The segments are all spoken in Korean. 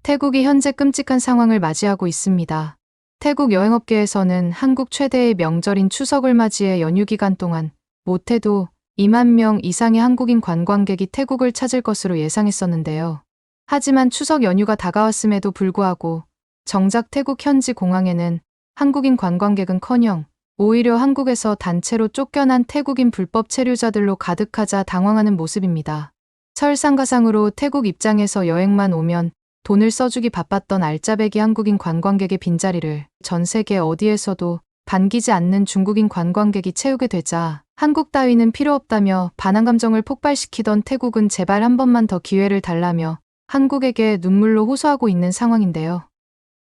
태국이 현재 끔찍한 상황을 맞이하고 있습니다. 태국 여행업계에서는 한국 최대의 명절인 추석을 맞이해 연휴 기간 동안 못해도 2만 명 이상의 한국인 관광객이 태국을 찾을 것으로 예상했었는데요. 하지만 추석 연휴가 다가왔음에도 불구하고 정작 태국 현지 공항에는 한국인 관광객은커녕 오히려 한국에서 단체로 쫓겨난 태국인 불법 체류자들로 가득하자 당황하는 모습입니다. 설상가상으로 태국 입장에서 여행만 오면 돈을 써주기 바빴던 알짜배기 한국인 관광객의 빈자리를 전 세계 어디에서도 반기지 않는 중국인 관광객이 채우게 되자 한국 따위는 필요 없다며 반한 감정을 폭발시키던 태국은 제발 한 번만 더 기회를 달라며 한국에게 눈물로 호소하고 있는 상황인데요.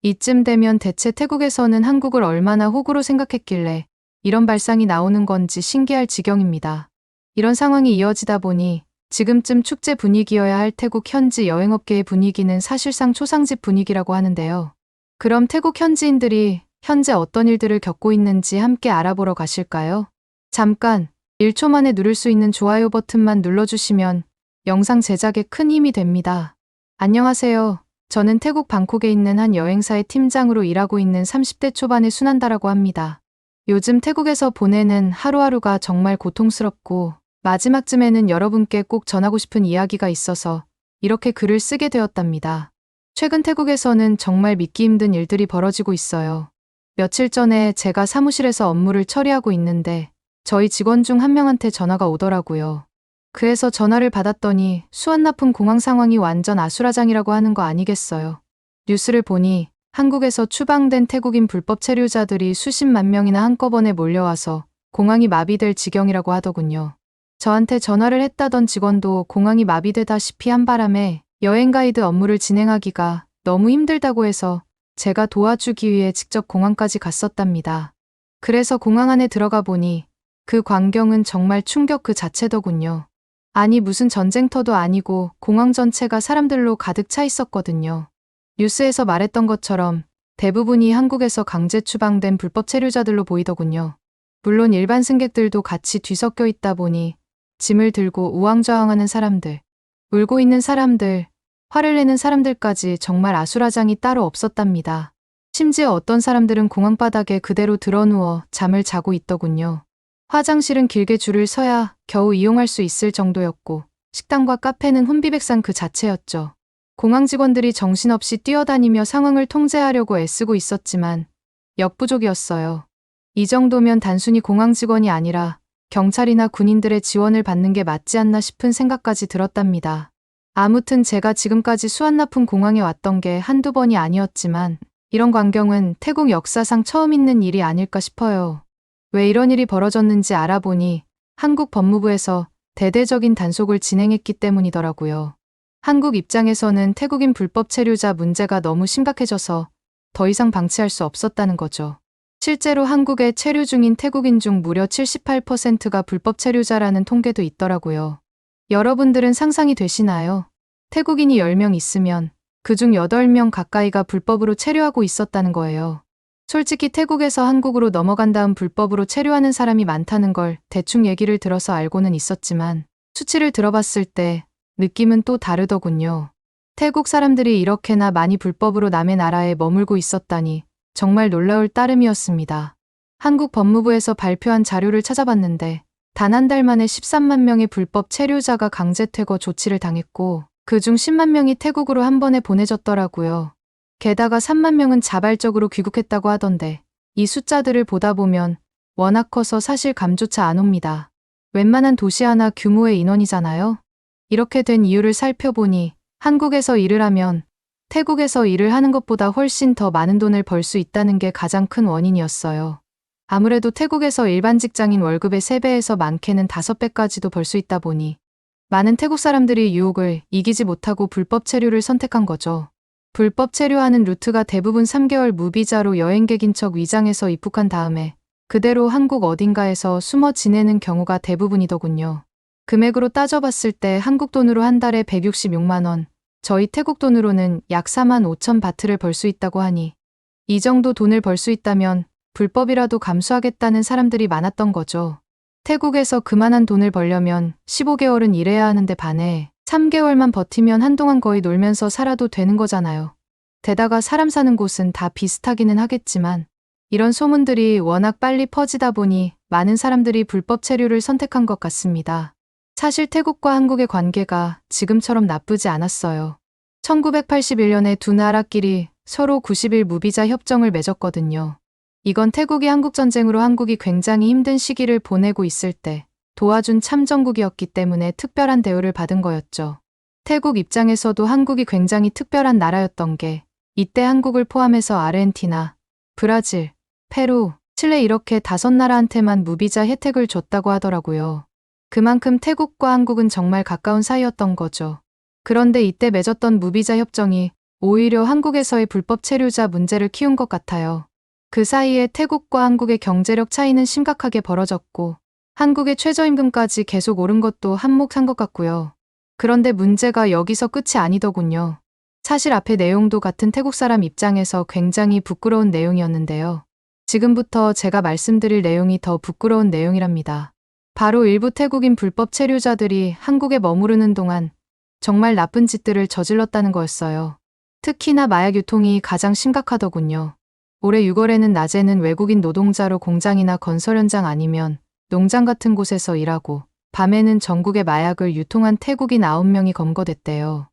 이쯤 되면 대체 태국에서는 한국을 얼마나 호구로 생각했길래 이런 발상이 나오는 건지 신기할 지경입니다. 이런 상황이 이어지다 보니 지금쯤 축제 분위기여야 할 태국 현지 여행업계의 분위기는 사실상 초상집 분위기라고 하는데요. 그럼 태국 현지인들이 현재 어떤 일들을 겪고 있는지 함께 알아보러 가실까요? 잠깐 1초 만에 누를 수 있는 좋아요 버튼만 눌러주시면 영상 제작에 큰 힘이 됩니다. 안녕하세요. 저는 태국 방콕에 있는 한 여행사의 팀장으로 일하고 있는 30대 초반의 순한다라고 합니다. 요즘 태국에서 보내는 하루하루가 정말 고통스럽고 마지막쯤에는 여러분께 꼭 전하고 싶은 이야기가 있어서 이렇게 글을 쓰게 되었답니다. 최근 태국에서는 정말 믿기 힘든 일들이 벌어지고 있어요. 며칠 전에 제가 사무실에서 업무를 처리하고 있는데 저희 직원 중 한 명한테 전화가 오더라고요. 그래서 전화를 받았더니 수완나품 공항 상황이 완전 아수라장이라고 하는 거 아니겠어요. 뉴스를 보니 한국에서 추방된 태국인 불법 체류자들이 수십만 명이나 한꺼번에 몰려와서 공항이 마비될 지경이라고 하더군요. 저한테 전화를 했다던 직원도 공항이 마비되다시피 한 바람에 여행 가이드 업무를 진행하기가 너무 힘들다고 해서 제가 도와주기 위해 직접 공항까지 갔었답니다. 그래서 공항 안에 들어가 보니 그 광경은 정말 충격 그 자체더군요. 아니 무슨 전쟁터도 아니고 공항 전체가 사람들로 가득 차 있었거든요. 뉴스에서 말했던 것처럼 대부분이 한국에서 강제 추방된 불법 체류자들로 보이더군요. 물론 일반 승객들도 같이 뒤섞여 있다 보니 짐을 들고 우왕좌왕하는 사람들, 울고 있는 사람들, 화를 내는 사람들까지 정말 아수라장이 따로 없었답니다. 심지어 어떤 사람들은 공항 바닥에 그대로 드러누워 잠을 자고 있더군요. 화장실은 길게 줄을 서야 겨우 이용할 수 있을 정도였고 식당과 카페는 혼비백산 그 자체였죠. 공항 직원들이 정신없이 뛰어다니며 상황을 통제하려고 애쓰고 있었지만 역부족이었어요. 이 정도면 단순히 공항 직원이 아니라 경찰이나 군인들의 지원을 받는 게 맞지 않나 싶은 생각까지 들었답니다. 아무튼 제가 지금까지 수완나품 공항에 왔던 게 한두 번이 아니었지만 이런 광경은 태국 역사상 처음 있는 일이 아닐까 싶어요. 왜 이런 일이 벌어졌는지 알아보니 한국 법무부에서 대대적인 단속을 진행했기 때문이더라고요. 한국 입장에서는 태국인 불법 체류자 문제가 너무 심각해져서 더 이상 방치할 수 없었다는 거죠. 실제로 한국에 체류 중인 태국인 중 무려 78%가 불법 체류자라는 통계도 있더라고요. 여러분들은 상상이 되시나요? 태국인이 10명 있으면 그중 8명 가까이가 불법으로 체류하고 있었다는 거예요. 솔직히 태국에서 한국으로 넘어간 다음 불법으로 체류하는 사람이 많다는 걸 대충 얘기를 들어서 알고는 있었지만 수치를 들어봤을 때 느낌은 또 다르더군요. 태국 사람들이 이렇게나 많이 불법으로 남의 나라에 머물고 있었다니 정말 놀라울 따름이었습니다. 한국 법무부에서 발표한 자료를 찾아봤는데 단 한 달 만에 13만 명의 불법 체류자가 강제 퇴거 조치를 당했고 그중 10만 명이 태국으로 한 번에 보내졌더라고요. 게다가 3만 명은 자발적으로 귀국했다고 하던데 이 숫자들을 보다 보면 워낙 커서 사실 감조차 안 옵니다. 웬만한 도시 하나 규모의 인원이잖아요. 이렇게 된 이유를 살펴보니 한국에서 일을 하면 태국에서 일을 하는 것보다 훨씬 더 많은 돈을 벌 수 있다는 게 가장 큰 원인이었어요. 아무래도 태국에서 일반 직장인 월급의 3배에서 많게는 5배까지도 벌 수 있다 보니 많은 태국 사람들이 유혹을 이기지 못하고 불법 체류를 선택한 거죠. 불법 체류하는 루트가 대부분 3개월 무비자로 여행객인 척 위장해서 입국한 다음에 그대로 한국 어딘가에서 숨어 지내는 경우가 대부분이더군요. 금액으로 따져봤을 때 한국 돈으로 한 달에 166만 원, 저희 태국 돈으로는 약 4만 5천 바트를 벌 수 있다고 하니 이 정도 돈을 벌 수 있다면 불법이라도 감수하겠다는 사람들이 많았던 거죠. 태국에서 그만한 돈을 벌려면 15개월은 일해야 하는데 반해 3개월만 버티면 한동안 거의 놀면서 살아도 되는 거잖아요. 게다가 사람 사는 곳은 다 비슷하기는 하겠지만 이런 소문들이 워낙 빨리 퍼지다 보니 많은 사람들이 불법 체류를 선택한 것 같습니다. 사실 태국과 한국의 관계가 지금처럼 나쁘지 않았어요. 1981년에 두 나라끼리 서로 90일 무비자 협정을 맺었거든요. 이건 태국이 한국전쟁으로 한국이 굉장히 힘든 시기를 보내고 있을 때 도와준 참전국이었기 때문에 특별한 대우를 받은 거였죠. 태국 입장에서도 한국이 굉장히 특별한 나라였던 게 이때 한국을 포함해서 아르헨티나, 브라질, 페루, 칠레 이렇게 5나라한테만 무비자 혜택을 줬다고 하더라고요. 그만큼 태국과 한국은 정말 가까운 사이였던 거죠. 그런데 이때 맺었던 무비자 협정이 오히려 한국에서의 불법 체류자 문제를 키운 것 같아요. 그 사이에 태국과 한국의 경제력 차이는 심각하게 벌어졌고 한국의 최저임금까지 계속 오른 것도 한몫한 것 같고요. 그런데 문제가 여기서 끝이 아니더군요. 사실 앞의 내용도 같은 태국 사람 입장에서 굉장히 부끄러운 내용이었는데요. 지금부터 제가 말씀드릴 내용이 더 부끄러운 내용이랍니다. 바로 일부 태국인 불법 체류자들이 한국에 머무르는 동안 정말 나쁜 짓들을 저질렀다는 거였어요. 특히나 마약 유통이 가장 심각하더군요. 올해 6월에는 낮에는 외국인 노동자로 공장이나 건설 현장 아니면 농장 같은 곳에서 일하고 밤에는 전국에 마약을 유통한 태국인 9명이 검거됐대요.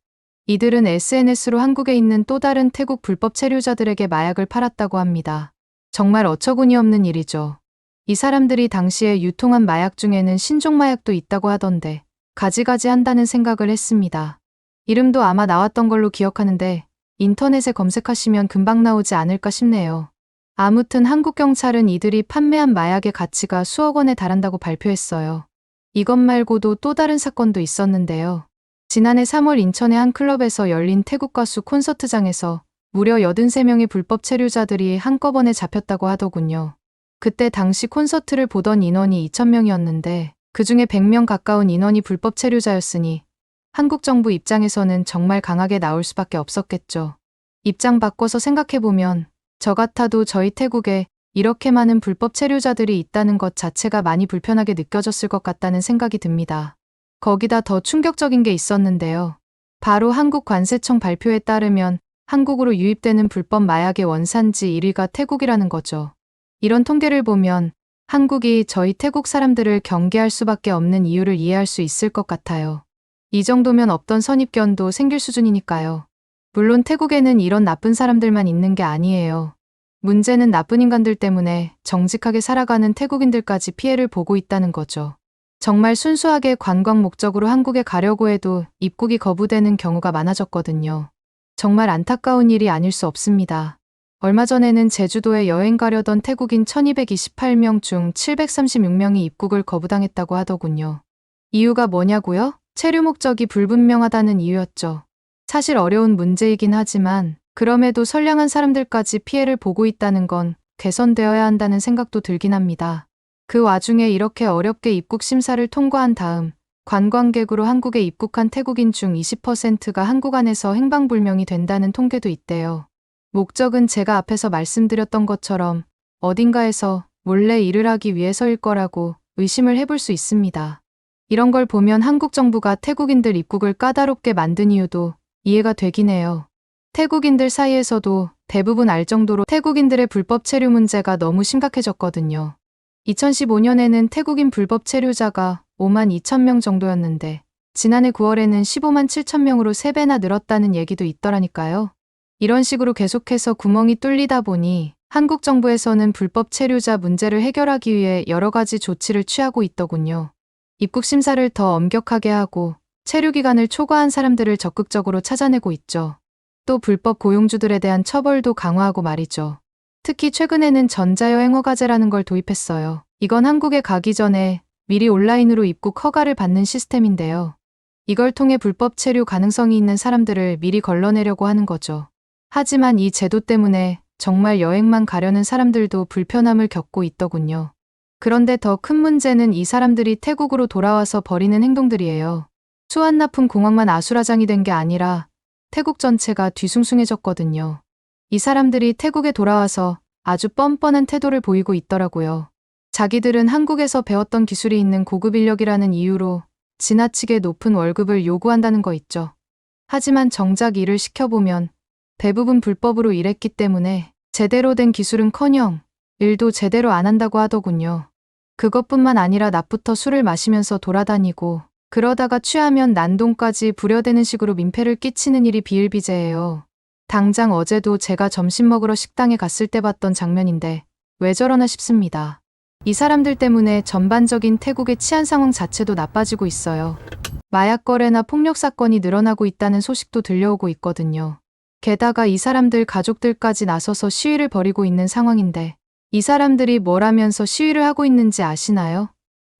이들은 SNS로 한국에 있는 또 다른 태국 불법 체류자들에게 마약을 팔았다고 합니다. 정말 어처구니 없는 일이죠. 이 사람들이 당시에 유통한 마약 중에는 신종 마약도 있다고 하던데 가지가지 한다는 생각을 했습니다. 이름도 아마 나왔던 걸로 기억하는데 인터넷에 검색하시면 금방 나오지 않을까 싶네요. 아무튼 한국 경찰은 이들이 판매한 마약의 가치가 수억 원에 달한다고 발표했어요. 이것 말고도 또 다른 사건도 있었는데요. 지난해 3월 인천의 한 클럽에서 열린 태국 가수 콘서트장에서 무려 83명의 불법 체류자들이 한꺼번에 잡혔다고 하더군요. 그때 당시 콘서트를 보던 인원이 2,000명이었는데 그중에 100명 가까운 인원이 불법 체류자였으니 한국 정부 입장에서는 정말 강하게 나올 수밖에 없었겠죠. 입장 바꿔서 생각해보면 저 같아도 저희 태국에 이렇게 많은 불법 체류자들이 있다는 것 자체가 많이 불편하게 느껴졌을 것 같다는 생각이 듭니다. 거기다 더 충격적인 게 있었는데요. 바로 한국관세청 발표에 따르면 한국으로 유입되는 불법 마약의 원산지 1위가 태국이라는 거죠. 이런 통계를 보면 한국이 저희 태국 사람들을 경계할 수밖에 없는 이유를 이해할 수 있을 것 같아요. 이 정도면 없던 선입견도 생길 수준이니까요. 물론 태국에는 이런 나쁜 사람들만 있는 게 아니에요. 문제는 나쁜 인간들 때문에 정직하게 살아가는 태국인들까지 피해를 보고 있다는 거죠. 정말 순수하게 관광 목적으로 한국에 가려고 해도 입국이 거부되는 경우가 많아졌거든요. 정말 안타까운 일이 아닐 수 없습니다. 얼마 전에는 제주도에 여행 가려던 태국인 1228명 중 736명이 입국을 거부당했다고 하더군요. 이유가 뭐냐고요? 체류 목적이 불분명하다는 이유였죠. 사실 어려운 문제이긴 하지만 그럼에도 선량한 사람들까지 피해를 보고 있다는 건 개선되어야 한다는 생각도 들긴 합니다. 그 와중에 이렇게 어렵게 입국 심사를 통과한 다음 관광객으로 한국에 입국한 태국인 중 20%가 한국 안에서 행방불명이 된다는 통계도 있대요. 목적은 제가 앞에서 말씀드렸던 것처럼 어딘가에서 몰래 일을 하기 위해서일 거라고 의심을 해볼 수 있습니다. 이런 걸 보면 한국 정부가 태국인들 입국을 까다롭게 만든 이유도 이해가 되긴 해요. 태국인들 사이에서도 대부분 알 정도로 태국인들의 불법 체류 문제가 너무 심각해졌거든요. 2015년에는 태국인 불법 체류자가 5만 2천 명 정도였는데 지난해 9월에는 15만 7천 명으로 3배나 늘었다는 얘기도 있더라니까요. 이런 식으로 계속해서 구멍이 뚫리다 보니 한국 정부에서는 불법 체류자 문제를 해결하기 위해 여러 가지 조치를 취하고 있더군요. 입국 심사를 더 엄격하게 하고 체류 기간을 초과한 사람들을 적극적으로 찾아내고 있죠. 또 불법 고용주들에 대한 처벌도 강화하고 말이죠. 특히 최근에는 전자여행 허가제라는 걸 도입했어요. 이건 한국에 가기 전에 미리 온라인으로 입국 허가를 받는 시스템인데요. 이걸 통해 불법 체류 가능성이 있는 사람들을 미리 걸러내려고 하는 거죠. 하지만 이 제도 때문에 정말 여행만 가려는 사람들도 불편함을 겪고 있더군요. 그런데 더 큰 문제는 이 사람들이 태국으로 돌아와서 벌이는 행동들이에요. 수완나품 공항만 아수라장이 된 게 아니라 태국 전체가 뒤숭숭해졌거든요. 이 사람들이 태국에 돌아와서 아주 뻔뻔한 태도를 보이고 있더라고요. 자기들은 한국에서 배웠던 기술이 있는 고급 인력이라는 이유로 지나치게 높은 월급을 요구한다는 거 있죠. 하지만 정작 일을 시켜보면 대부분 불법으로 일했기 때문에 제대로 된 기술은커녕 일도 제대로 안 한다고 하더군요. 그것뿐만 아니라 낮부터 술을 마시면서 돌아다니고 그러다가 취하면 난동까지 부려대는 식으로 민폐를 끼치는 일이 비일비재해요. 당장 어제도 제가 점심 먹으러 식당에 갔을 때 봤던 장면인데 왜 저러나 싶습니다. 이 사람들 때문에 전반적인 태국의 치안 상황 자체도 나빠지고 있어요. 마약 거래나 폭력 사건이 늘어나고 있다는 소식도 들려오고 있거든요. 게다가 이 사람들 가족들까지 나서서 시위를 벌이고 있는 상황인데 이 사람들이 뭘 하면서 시위를 하고 있는지 아시나요?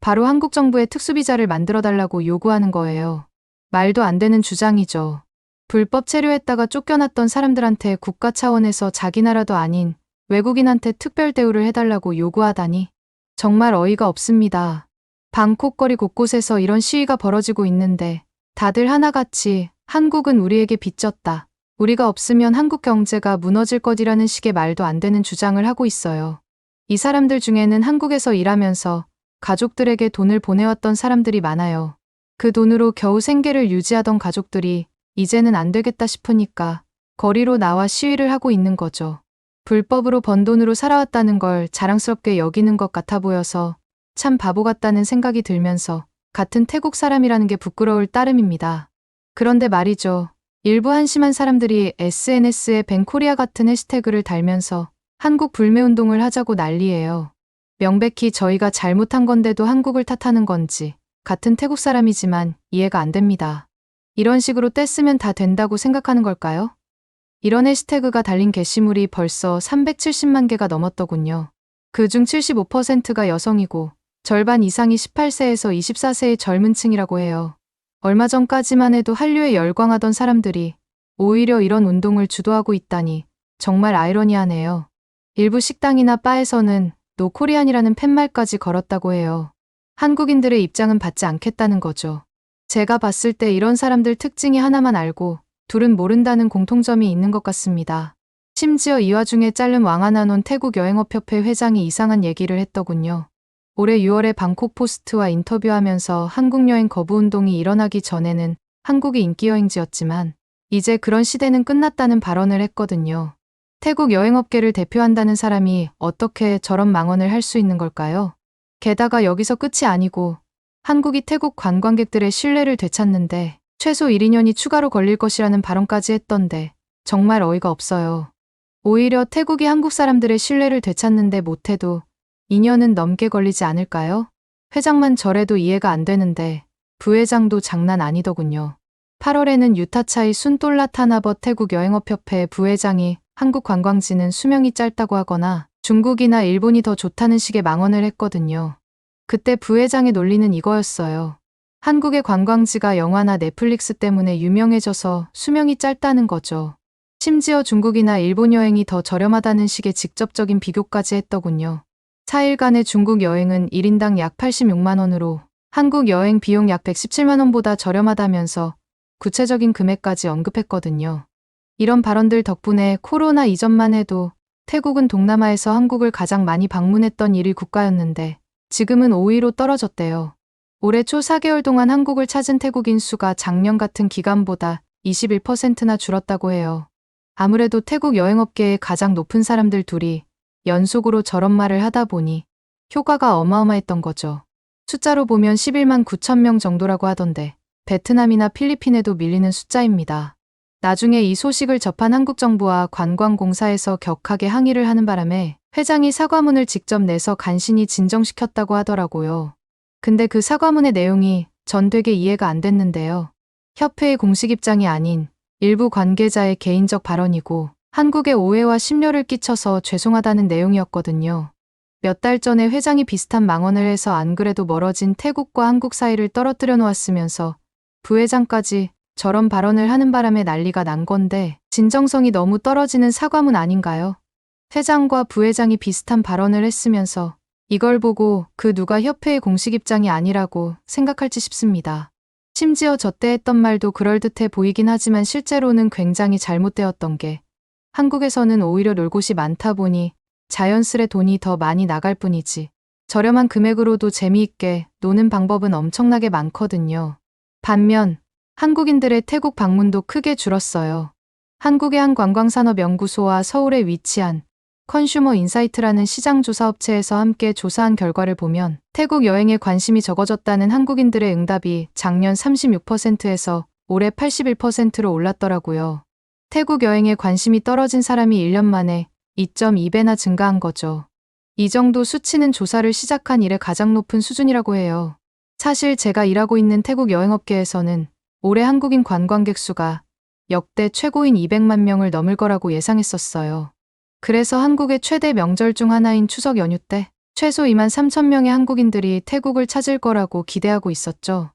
바로 한국 정부에 특수비자를 만들어달라고 요구하는 거예요. 말도 안 되는 주장이죠. 불법 체류했다가 쫓겨났던 사람들한테 국가 차원에서 자기 나라도 아닌 외국인한테 특별 대우를 해달라고 요구하다니 정말 어이가 없습니다. 방콕 거리 곳곳에서 이런 시위가 벌어지고 있는데 다들 하나같이 한국은 우리에게 빚졌다. 우리가 없으면 한국 경제가 무너질 것이라는 식의 말도 안 되는 주장을 하고 있어요. 이 사람들 중에는 한국에서 일하면서 가족들에게 돈을 보내왔던 사람들이 많아요. 그 돈으로 겨우 생계를 유지하던 가족들이 이제는 안 되겠다 싶으니까 거리로 나와 시위를 하고 있는 거죠. 불법으로 번 돈으로 살아왔다는 걸 자랑스럽게 여기는 것 같아 보여서 참 바보 같다는 생각이 들면서 같은 태국 사람이라는 게 부끄러울 따름입니다. 그런데 말이죠. 일부 한심한 사람들이 SNS에 뱅코리아 같은 해시태그를 달면서 한국 불매운동을 하자고 난리예요. 명백히 저희가 잘못한 건데도 한국을 탓하는 건지 같은 태국 사람이지만 이해가 안 됩니다. 이런 식으로 떼쓰면 다 된다고 생각하는 걸까요? 이런 해시태그가 달린 게시물이 벌써 370만 개가 넘었더군요. 그중 75%가 여성이고 절반 이상이 18세에서 24세의 젊은 층이라고 해요. 얼마 전까지만 해도 한류에 열광하던 사람들이 오히려 이런 운동을 주도하고 있다니 정말 아이러니하네요. 일부 식당이나 바에서는 노 코리안이라는 팻말까지 걸었다고 해요. 한국인들의 입장은 받지 않겠다는 거죠. 제가 봤을 때 이런 사람들 특징이 하나만 알고 둘은 모른다는 공통점이 있는 것 같습니다. 심지어 이 와중에 자른 왕하나논 태국 여행업협회 회장이 이상한 얘기를 했더군요. 올해 6월에 방콕 포스트와 인터뷰하면서 한국 여행 거부 운동이 일어나기 전에는 한국이 인기 여행지였지만 이제 그런 시대는 끝났다는 발언을 했거든요. 태국 여행업계를 대표한다는 사람이 어떻게 저런 망언을 할 수 있는 걸까요? 게다가 여기서 끝이 아니고 한국이 태국 관광객들의 신뢰를 되찾는데 최소 1, 2년이 추가로 걸릴 것이라는 발언까지 했던데 정말 어이가 없어요. 오히려 태국이 한국 사람들의 신뢰를 되찾는데 못해도 2년은 넘게 걸리지 않을까요? 회장만 저래도 이해가 안 되는데 부회장도 장난 아니더군요. 8월에는 유타차이 순돌라타나버 태국 여행업협회 부회장이 한국 관광지는 수명이 짧다고 하거나 중국이나 일본이 더 좋다는 식의 망언을 했거든요. 그때 부회장의 논리는 이거였어요. 한국의 관광지가 영화나 넷플릭스 때문에 유명해져서 수명이 짧다는 거죠. 심지어 중국이나 일본 여행이 더 저렴하다는 식의 직접적인 비교까지 했더군요. 4일간의 중국 여행은 1인당 약 86만 원으로 한국 여행 비용 약 117만 원보다 저렴하다면서 구체적인 금액까지 언급했거든요. 이런 발언들 덕분에 코로나 이전만 해도 태국은 동남아에서 한국을 가장 많이 방문했던 1위 국가였는데 지금은 5위로 떨어졌대요. 올해 초 4개월 동안 한국을 찾은 태국인 수가 작년 같은 기간보다 21%나 줄었다고 해요. 아무래도 태국 여행업계의 가장 높은 사람들 둘이 연속으로 저런 말을 하다 보니 효과가 어마어마했던 거죠. 숫자로 보면 11만 9천 명 정도라고 하던데 베트남이나 필리핀에도 밀리는 숫자입니다. 나중에 이 소식을 접한 한국 정부와 관광공사에서 격하게 항의를 하는 바람에 회장이 사과문을 직접 내서 간신히 진정시켰다고 하더라고요. 근데 그 사과문의 내용이 전 되게 이해가 안 됐는데요. 협회의 공식 입장이 아닌 일부 관계자의 개인적 발언이고 한국에 오해와 심려를 끼쳐서 죄송하다는 내용이었거든요. 몇 달 전에 회장이 비슷한 망언을 해서 안 그래도 멀어진 태국과 한국 사이를 떨어뜨려 놓았으면서 부회장까지 저런 발언을 하는 바람에 난리가 난 건데 진정성이 너무 떨어지는 사과문 아닌가요? 회장과 부회장이 비슷한 발언을 했으면서 이걸 보고 그 누가 협회의 공식 입장이 아니라고 생각할지 싶습니다. 심지어 저때 했던 말도 그럴듯해 보이긴 하지만 실제로는 굉장히 잘못되었던 게 한국에서는 오히려 놀 곳이 많다 보니 자연스레 돈이 더 많이 나갈 뿐이지 저렴한 금액으로도 재미있게 노는 방법은 엄청나게 많거든요. 반면 한국인들의 태국 방문도 크게 줄었어요. 한국의 한 관광산업연구소와 서울에 위치한 컨슈머 인사이트라는 시장조사업체에서 함께 조사한 결과를 보면 태국 여행에 관심이 적어졌다는 한국인들의 응답이 작년 36%에서 올해 81%로 올랐더라고요. 태국 여행에 관심이 떨어진 사람이 1년 만에 2.2배나 증가한 거죠. 이 정도 수치는 조사를 시작한 이래 가장 높은 수준이라고 해요. 사실 제가 일하고 있는 태국 여행업계에서는 올해 한국인 관광객 수가 역대 최고인 200만 명을 넘을 거라고 예상했었어요. 그래서 한국의 최대 명절 중 하나인 추석 연휴 때 최소 2만 3천 명의 한국인들이 태국을 찾을 거라고 기대하고 있었죠.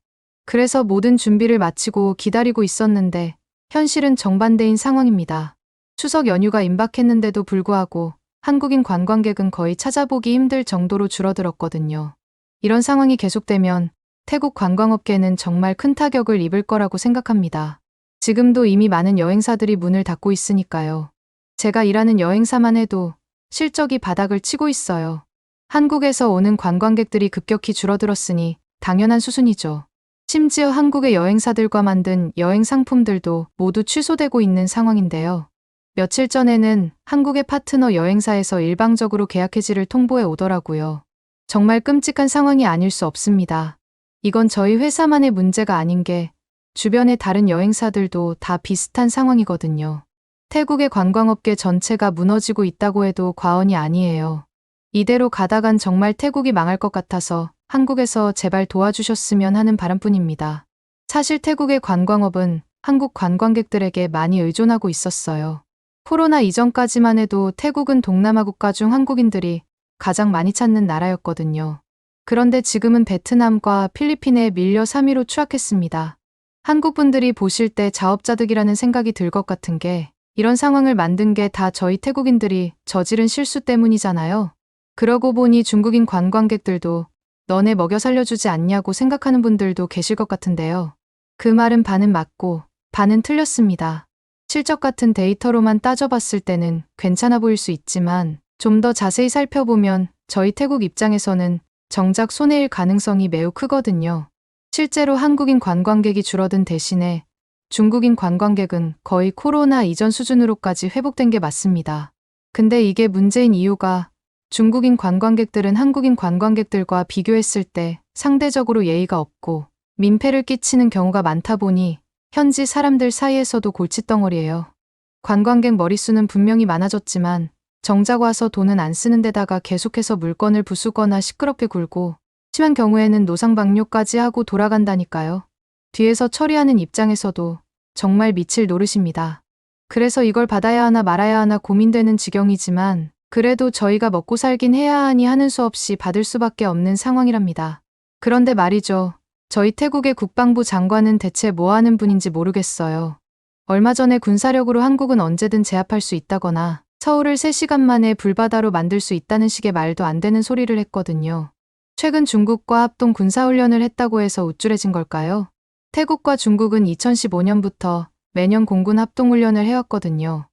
그래서 모든 준비를 마치고 기다리고 있었는데 현실은 정반대인 상황입니다. 추석 연휴가 임박했는데도 불구하고 한국인 관광객은 거의 찾아보기 힘들 정도로 줄어들었거든요. 이런 상황이 계속되면 태국 관광업계는 정말 큰 타격을 입을 거라고 생각합니다. 지금도 이미 많은 여행사들이 문을 닫고 있으니까요. 제가 일하는 여행사만 해도 실적이 바닥을 치고 있어요. 한국에서 오는 관광객들이 급격히 줄어들었으니 당연한 수순이죠. 심지어 한국의 여행사들과 만든 여행 상품들도 모두 취소되고 있는 상황인데요. 며칠 전에는 한국의 파트너 여행사에서 일방적으로 계약 해지를 통보해 오더라고요. 정말 끔찍한 상황이 아닐 수 없습니다. 이건 저희 회사만의 문제가 아닌 게 주변의 다른 여행사들도 다 비슷한 상황이거든요. 태국의 관광업계 전체가 무너지고 있다고 해도 과언이 아니에요. 이대로 가다간 정말 태국이 망할 것 같아서 한국에서 제발 도와주셨으면 하는 바람뿐입니다. 사실 태국의 관광업은 한국 관광객들에게 많이 의존하고 있었어요. 코로나 이전까지만 해도 태국은 동남아 국가 중 한국인들이 가장 많이 찾는 나라였거든요. 그런데 지금은 베트남과 필리핀에 밀려 3위로 추락했습니다. 한국 분들이 보실 때 자업자득이라는 생각이 들 것 같은 게 이런 상황을 만든 게 다 저희 태국인들이 저지른 실수 때문이잖아요. 그러고 보니 중국인 관광객들도 너네 먹여 살려주지 않냐고 생각하는 분들도 계실 것 같은데요. 그 말은 반은 맞고 반은 틀렸습니다. 실적 같은 데이터로만 따져봤을 때는 괜찮아 보일 수 있지만 좀 더 자세히 살펴보면 저희 태국 입장에서는 정작 손해일 가능성이 매우 크거든요. 실제로 한국인 관광객이 줄어든 대신에 중국인 관광객은 거의 코로나 이전 수준으로까지 회복된 게 맞습니다. 근데 이게 문제인 이유가 중국인 관광객들은 한국인 관광객들과 비교했을 때 상대적으로 예의가 없고 민폐를 끼치는 경우가 많다 보니 현지 사람들 사이에서도 골칫덩어리예요. 관광객 머릿수는 분명히 많아졌지만 정작 와서 돈은 안 쓰는 데다가 계속해서 물건을 부수거나 시끄럽게 굴고 심한 경우에는 노상방뇨까지 하고 돌아간다니까요. 뒤에서 처리하는 입장에서도 정말 미칠 노릇입니다. 그래서 이걸 받아야 하나 말아야 하나 고민되는 지경이지만 그래도 저희가 먹고 살긴 해야 하니 하는 수 없이 받을 수밖에 없는 상황이랍니다. 그런데 말이죠. 저희 태국의 국방부 장관은 대체 뭐 하는 분인지 모르겠어요. 얼마 전에 군사력으로 한국은 언제든 제압할 수 있다거나 서울을 3시간 만에 불바다로 만들 수 있다는 식의 말도 안 되는 소리를 했거든요. 최근 중국과 합동 군사훈련을 했다고 해서 우쭐해진 걸까요? 태국과 중국은 2015년부터 매년 공군 합동훈련을 해왔거든요.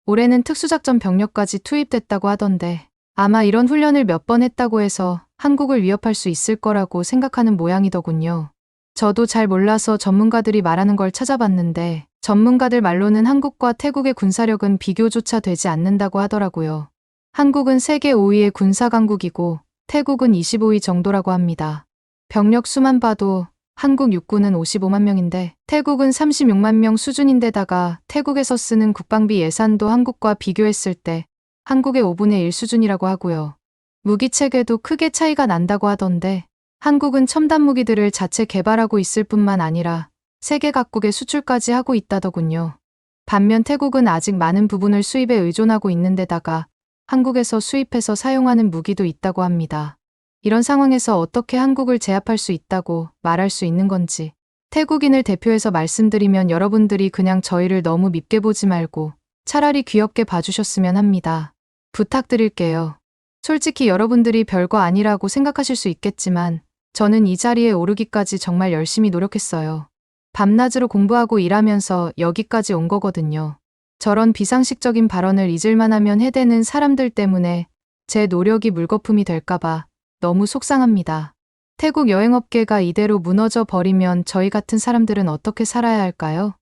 올해는 특수작전 병력까지 투입됐다고 하던데 아마 이런 훈련을 몇 번 했다고 해서 한국을 위협할 수 있을 거라고 생각하는 모양이더군요. 저도 잘 몰라서 전문가들이 말하는 걸 찾아봤는데 전문가들 말로는 한국과 태국의 군사력은 비교조차 되지 않는다고 하더라고요. 한국은 세계 5위의 군사강국이고 태국은 25위 정도라고 합니다. 병력 수만 봐도 한국 육군은 55만 명인데 태국은 36만 명 수준인데다가 태국에서 쓰는 국방비 예산도 한국과 비교했을 때 한국의 5분의 1 수준이라고 하고요. 무기체계도 크게 차이가 난다고 하던데 한국은 첨단 무기들을 자체 개발하고 있을 뿐만 아니라 세계 각국에 수출까지 하고 있다더군요. 반면 태국은 아직 많은 부분을 수입에 의존하고 있는데다가 한국에서 수입해서 사용하는 무기도 있다고 합니다. 이런 상황에서 어떻게 한국을 제압할 수 있다고 말할 수 있는 건지 태국인을 대표해서 말씀드리면 여러분들이 그냥 저희를 너무 밉게 보지 말고 차라리 귀엽게 봐주셨으면 합니다. 부탁드릴게요. 솔직히 여러분들이 별거 아니라고 생각하실 수 있겠지만 저는 이 자리에 오르기까지 정말 열심히 노력했어요. 밤낮으로 공부하고 일하면서 여기까지 온 거거든요. 저런 비상식적인 발언을 잊을만 하면 해대는 사람들 때문에 제 노력이 물거품이 될까봐 너무 속상합니다. 태국 여행업계가 이대로 무너져 버리면 저희 같은 사람들은 어떻게 살아야 할까요?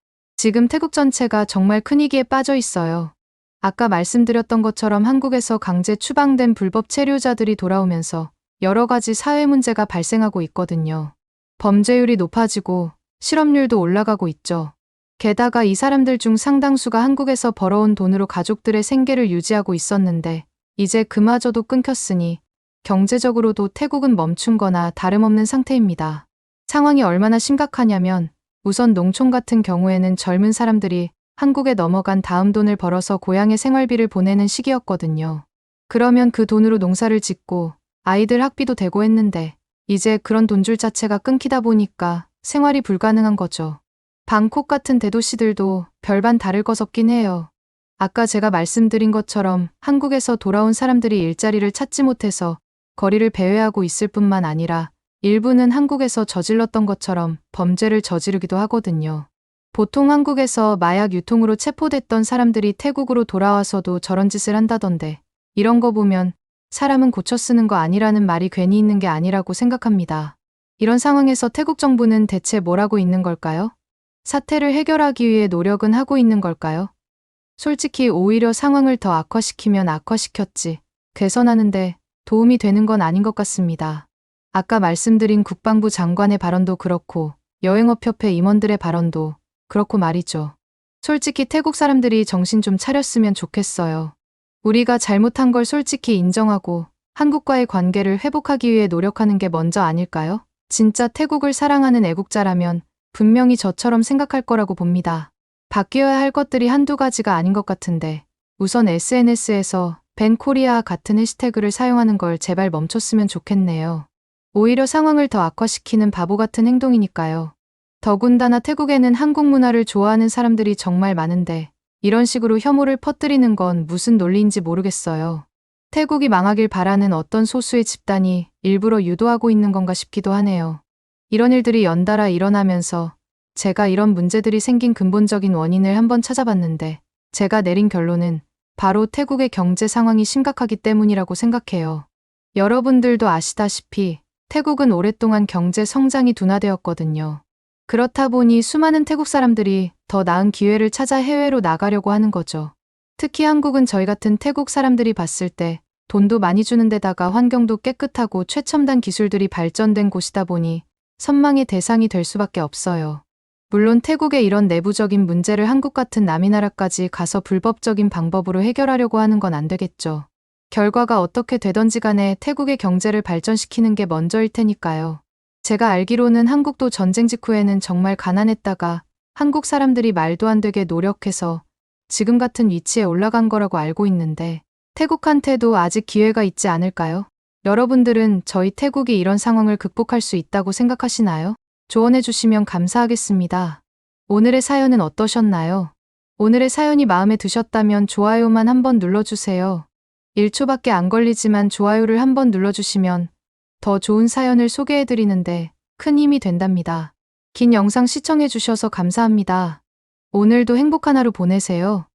지금 태국 전체가 정말 큰 위기에 빠져 있어요. 아까 말씀드렸던 것처럼 한국에서 강제 추방된 불법 체류자들이 돌아오면서 여러 가지 사회 문제가 발생하고 있거든요. 범죄율이 높아지고 실업률도 올라가고 있죠. 게다가 이 사람들 중 상당수가 한국에서 벌어온 돈으로 가족들의 생계를 유지하고 있었는데 이제 그마저도 끊겼으니 경제적으로도 태국은 멈춘 거나 다름없는 상태입니다. 상황이 얼마나 심각하냐면 우선 농촌 같은 경우에는 젊은 사람들이 한국에 넘어간 다음 돈을 벌어서 고향에 생활비를 보내는 시기였거든요. 그러면 그 돈으로 농사를 짓고 아이들 학비도 대고 했는데 이제 그런 돈줄 자체가 끊기다 보니까 생활이 불가능한 거죠. 방콕 같은 대도시들도 별반 다를 것 없긴 해요. 아까 제가 말씀드린 것처럼 한국에서 돌아온 사람들이 일자리를 찾지 못해서 거리를 배회하고 있을 뿐만 아니라 일부는 한국에서 저질렀던 것처럼 범죄를 저지르기도 하거든요. 보통 한국에서 마약 유통으로 체포됐던 사람들이 태국으로 돌아와서도 저런 짓을 한다던데 이런 거 보면 사람은 고쳐 쓰는 거 아니라는 말이 괜히 있는 게 아니라고 생각합니다. 이런 상황에서 태국 정부는 대체 뭘 하고 있는 걸까요? 사태를 해결하기 위해 노력은 하고 있는 걸까요? 솔직히 오히려 상황을 더 악화시키면 악화시켰지 개선하는데 도움이 되는 건 아닌 것 같습니다. 아까 말씀드린 국방부 장관의 발언도 그렇고 여행업협회 임원들의 발언도 그렇고 말이죠. 솔직히 태국 사람들이 정신 좀 차렸으면 좋겠어요. 우리가 잘못한 걸 솔직히 인정하고 한국과의 관계를 회복하기 위해 노력하는 게 먼저 아닐까요? 진짜 태국을 사랑하는 애국자라면 분명히 저처럼 생각할 거라고 봅니다. 바뀌어야 할 것들이 한두 가지가 아닌 것 같은데 우선 SNS에서 밴 코리아 같은 해시태그를 사용하는 걸 제발 멈췄으면 좋겠네요. 오히려 상황을 더 악화시키는 바보 같은 행동이니까요. 더군다나 태국에는 한국 문화를 좋아하는 사람들이 정말 많은데 이런 식으로 혐오를 퍼뜨리는 건 무슨 논리인지 모르겠어요. 태국이 망하길 바라는 어떤 소수의 집단이 일부러 유도하고 있는 건가 싶기도 하네요. 이런 일들이 연달아 일어나면서 제가 이런 문제들이 생긴 근본적인 원인을 한번 찾아봤는데 제가 내린 결론은 바로 태국의 경제 상황이 심각하기 때문이라고 생각해요. 여러분들도 아시다시피 태국은 오랫동안 경제 성장이 둔화되었거든요. 그렇다 보니 수많은 태국 사람들이 더 나은 기회를 찾아 해외로 나가려고 하는 거죠. 특히 한국은 저희 같은 태국 사람들이 봤을 때 돈도 많이 주는 데다가 환경도 깨끗하고 최첨단 기술들이 발전된 곳이다 보니 선망의 대상이 될 수밖에 없어요. 물론 태국의 이런 내부적인 문제를 한국 같은 남의 나라까지 가서 불법적인 방법으로 해결하려고 하는 건 안 되겠죠. 결과가 어떻게 되던지 간에 태국의 경제를 발전시키는 게 먼저일 테니까요. 제가 알기로는 한국도 전쟁 직후에는 정말 가난했다가 한국 사람들이 말도 안 되게 노력해서 지금 같은 위치에 올라간 거라고 알고 있는데 태국한테도 아직 기회가 있지 않을까요? 여러분들은 저희 태국이 이런 상황을 극복할 수 있다고 생각하시나요? 조언해 주시면 감사하겠습니다. 오늘의 사연은 어떠셨나요? 오늘의 사연이 마음에 드셨다면 좋아요만 한번 눌러주세요. 1초밖에 안 걸리지만 좋아요를 한번 눌러주시면 더 좋은 사연을 소개해드리는데 큰 힘이 된답니다. 긴 영상 시청해주셔서 감사합니다. 오늘도 행복한 하루 보내세요.